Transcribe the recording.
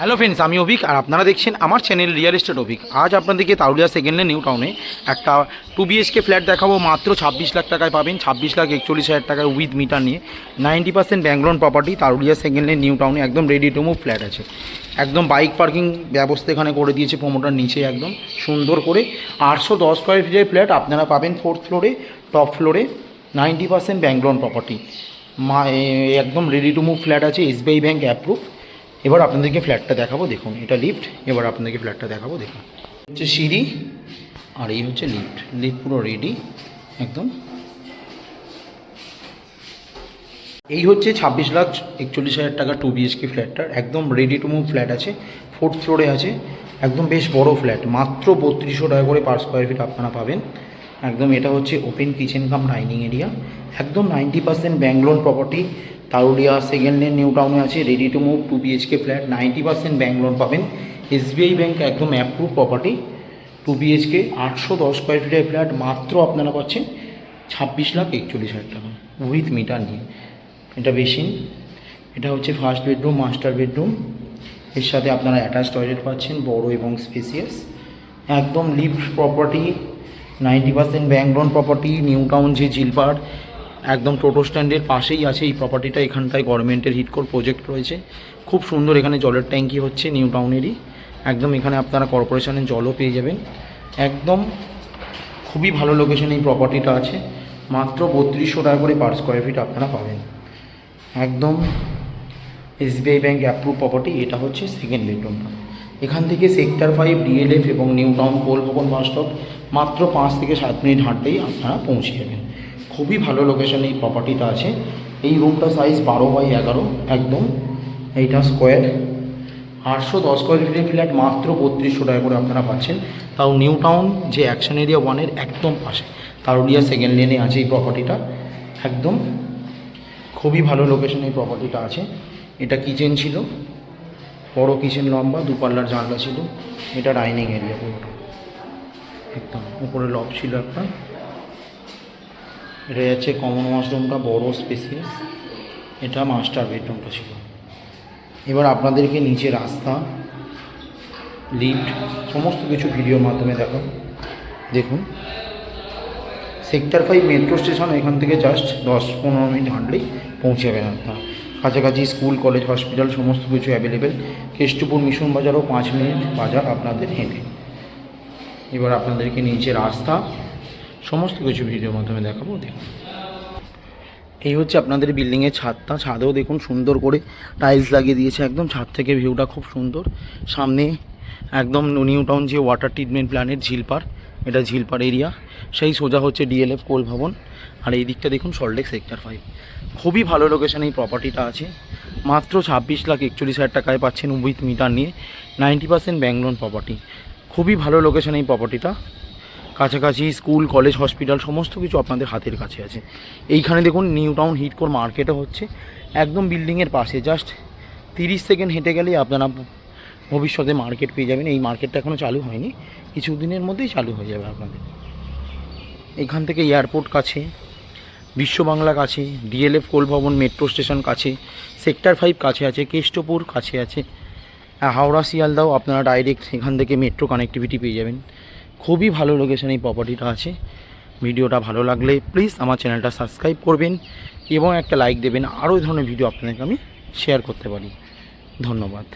Hello friends, আমি অভিক আর আপনারা দেখছেন আমার চ্যানেল রিয়েল এস্টেট অভিক। আজ আপনাদেরকে তারুলিয়া সেকেন্ড লেন নিউ টাউনে একটা 2 BHK ফ্ল্যাট দেখাবো। মাত্র 26 লাখ টাকায় পাবেন, 26,41,000 টাকায় উইথ মিটার নিয়ে। 90% bank loan property, Tarulia second lane new টাউনে একদম রেডি টু মুভ ফ্ল্যাট আছে। একদম বাইক পার্কিং ব্যবস্থা এখানে করে দিয়েছে প্রমোটার, নিচে একদম সুন্দর করে 810 স্কোয়ার ফিটের ফ্ল্যাট আপনারা পাবেন 4th ফ্লোরে, টপ ফ্লোরে। 90% ব্যাংক লোন প্রপার্টি, একদম রেডি টু মুভ ফ্ল্যাট আছে, SBI ব্যাংক অ্যাপ্রুভ। এবার আপনাদেরকে ফ্ল্যাটটা দেখাবো, দেখুন এটা লিফট। এবার আপনাদেরকে ফ্ল্যাটটা দেখাবো, দেখুন হচ্ছে সিঁড়ি আর এই হচ্ছে লিফট। লিফট পুরো রেডি একদম। এই হচ্ছে 26,41,000 টাকা 2 BHK ফ্ল্যাটটার একদম রেডি টু মুভ ফ্ল্যাট আছে, 4th ফ্লোরে আছে। একদম বেশ বড় ফ্ল্যাট, মাত্র 3200 টাকা করে পার স্কোয়ার ফিট আপনারা পাবেন একদম। এটা হচ্ছে open kitchen cum dining area, একদম 90% bank loan property. Tarulia second lane new টাউনে আছে, ready to move 2 BHK flat, 90% bank loan পাবেন। SBI ব্যাংক একদম অ্যাপ্রুভ প্রপার্টি। 2 BHK 810 স্কোয়ার ফিটের ফ্ল্যাট মাত্র আপনারা পাচ্ছেন 26,41,000 টাকা উইথ মিটার নিয়ে। এটা বেসিন, এটা হচ্ছে ফার্স্ট বেডরুম, মাস্টার বেডরুম। এর সাথে আপনারা অ্যাটাচ টয়লেট পাচ্ছেন, বড় এবং স্পেসিয়াস। একদম lift property, 90% bank loan property. New town যে জিলপার একদম টোটো স্ট্যান্ডের পাশেই আছে এই প্রপার্টিটা। এখানটায় গভর্নমেন্টের হিটকোর প্রজেক্ট রয়েছে, খুব সুন্দর। এখানে জলের ট্যাঙ্কি হচ্ছে নিউ টাউনেরই একদম। এখানে আপনারা কর্পোরেশনের জলও পেয়ে যাবেন একদম। খুবই ভালো লোকেশন এই প্রপার্টিটা আছে, মাত্র 3200 টাকা করে পার স্কোয়ার ফিট আপনারা পাবেন একদম। SBI bank approve property. এটা হচ্ছে সেকেন্ড বেডরুমটা। এখান থেকে সেক্টর 5, DLF এবং নিউ টাউন কোল ভবন বাস স্টপ মাত্র 5 থেকে 7 মিনিট হাঁটলেই আপনারা পৌঁছে যাবেন। খুবই ভালো লোকেশন এই প্রপার্টিটা আছে। এই রুমটা সাইজ 12x11 একদম। এইটা স্কোয়ার 810 স্কোয়ার ফিটের ফ্ল্যাট মাত্র 3200 টাকা করে আপনারা পাচ্ছেন, তাও নিউ টাউন যে অ্যাকশন এরিয়া 1-এর একদম পাশে। তারুলিয়া সেকেন্ড লেনে আছে এই প্রপার্টিটা একদম। খুবই ভালো লোকেশন এই প্রপার্টিটা আছে। এটা কিচেন ছিল, বড় কিচেন, লম্বা 2 পাল্লার জানলা ছিল। এটা ডাইনিং এরিয়া পুরোটা একদম। উপরে লব ছিল একটা। এটা যাচ্ছে কমন ওয়াশরুমটা, বড় স্পেসিয়াস। এটা মাস্টার বেডরুমটা ছিল। এবার আপনাদেরকে নিচে রাস্তা, লিফট সমস্ত কিছু ভিডিওর মাধ্যমে দেখাবো, দেখুন। সেক্টর 5 মেট্রো স্টেশন, এখান থেকে জাস্ট 10-15 মিনিট হাঁটলেই পৌঁছে যাবেন আপনারা। কাছাকাছি স্কুল, কলেজ, হসপিটাল সমস্ত কিছু অ্যাভেলেবেল। কেষ্টপুর মিশন বাজারও 5 মিনিট বাজার আপনাদের হেঁটে। এবার আপনাদেরকে নিচে রাস্তা সমস্ত কিছু ভিডিওর মাধ্যমে দেখাবো, দেখুন। এই হচ্ছে আপনাদের বিল্ডিংয়ের ছাদটা। ছাদেও দেখুন সুন্দর করে টাইলস লাগিয়ে দিয়েছে একদম। ছাদ থেকে ভিউটা খুব সুন্দর। সামনে একদম নিউ টাউন যে ওয়াটার ট্রিটমেন্ট প্ল্যান্টের ঝিলপার, এটা ঝিলপার এরিয়া। সেই সোজা হচ্ছে DLF কোল ভবন। আর এই দিকটা দেখুন সল্টলেক সেক্টর 5। খুবই ভালো লোকেশান এই প্রপার্টিটা আছে, মাত্র 26,41,000 টাকায় পাচ্ছেন উইথ মিটার নিয়ে। 90% ব্যাংক লোন প্রপার্টি। খুবই ভালো লোকেশান এই প্রপার্টিটা। কাছাকাছি স্কুল, কলেজ, হসপিটাল সমস্ত কিছু আপনাদের হাতের কাছে আছে। এইখানে দেখুন নিউ টাউন হিটকোর মার্কেটও হচ্ছে একদম বিল্ডিংয়ের পাশে। জাস্ট 30 সেকেন্ড হেঁটে গেলেই আপনারা ভবিষ্যতে মার্কেট পেয়ে যাবেন। এই মার্কেটটা এখনও চালু হয়নি, কিছুদিনের মধ্যেই চালু হয়ে যাবে আপনাদের। এখান থেকে এয়ারপোর্ট কাছে, বিশ্ব বাংলা কাছে, DLF কোল ভবন মেট্রো স্টেশন কাছে, সেক্টর 5 কাছে আছে, কেষ্টপুর কাছে আছে, হাওড়া শিয়ালদাও আপনারা ডাইরেক্ট এখান থেকে মেট্রো কানেক্টিভিটি পেয়ে যাবেন। খুবই ভালো লোকেশন এই প্রপার্টিটা আছে। ভিডিওটা ভালো লাগলে প্লিজ আমার চ্যানেলটা সাবস্ক্রাইব করবেন এবং একটা লাইক দেবেন। আরও এই ধরনের ভিডিও আপনাদেরকে আমি শেয়ার করতে পারি। ধন্যবাদ।